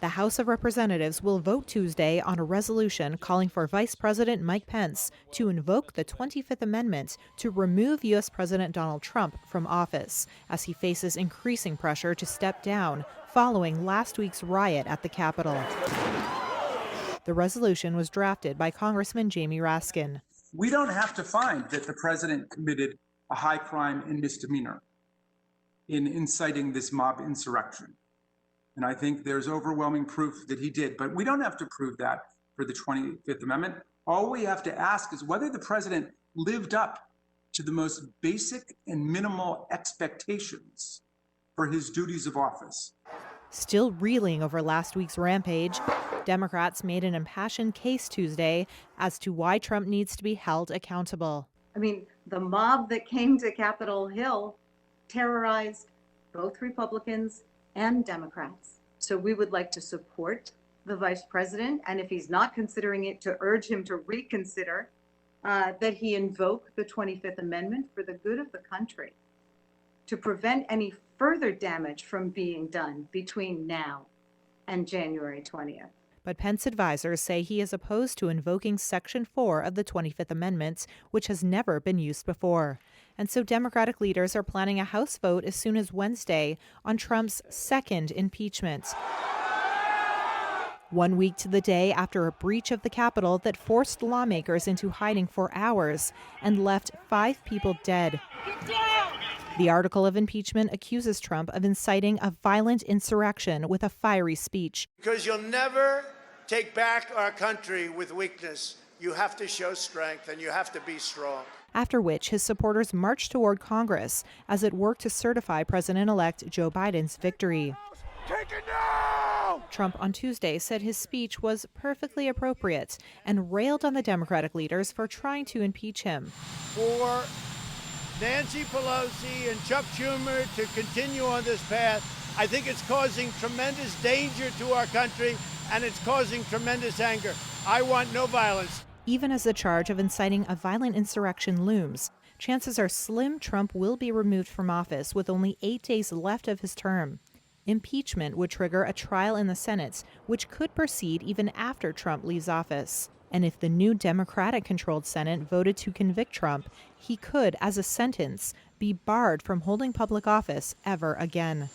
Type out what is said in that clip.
The House of Representatives will vote Tuesday on a resolution calling for Vice President Mike Pence to invoke the 25th Amendment to remove U.S. President Donald Trump from office as he faces increasing pressure to step down following last week's riot at the Capitol. The resolution was drafted by Congressman Jamie Raskin. We don't have to find that the president committed a high crime and misdemeanor in inciting this mob insurrection. And I think there's overwhelming proof that he did. But we don't have to prove that for the 25th Amendment. All we have to ask is whether the president lived up to the most basic and minimal expectations for his duties of office. Still reeling over last week's rampage, Democrats made an impassioned case Tuesday as to why Trump needs to be held accountable. I mean, the mob that came to Capitol Hill terrorized both Republicans and Democrats. So we would like to support the vice president, and if he's not considering it, to urge him to reconsider that he invoke the 25th Amendment for the good of the country to prevent any further damage from being done between now and January 20th. But Pence advisors say he is opposed to invoking Section 4 of the 25th Amendment, which has never been used before. And so Democratic leaders are planning a House vote as soon as Wednesday on Trump's second impeachment. 1 week to the day after a breach of the Capitol that forced lawmakers into hiding for hours and left 5 people dead. The article of impeachment accuses Trump of inciting a violent insurrection with a fiery speech. Because you'll never take back our country with weakness. You have to show strength and you have to be strong. After which his supporters marched toward Congress as it worked to certify President-elect Joe Biden's victory. Take it now! Trump on Tuesday said his speech was perfectly appropriate and railed on the Democratic leaders for trying to impeach him. For Nancy Pelosi and Chuck Schumer to continue on this path, I think it's causing tremendous danger to our country and it's causing tremendous anger. I want no violence. Even as the charge of inciting a violent insurrection looms, chances are slim Trump will be removed from office with only 8 days left of his term. Impeachment would trigger a trial in the Senate, which could proceed even after Trump leaves office. And if the new Democratic-controlled Senate voted to convict Trump, he could, as a sentence, be barred from holding public office ever again.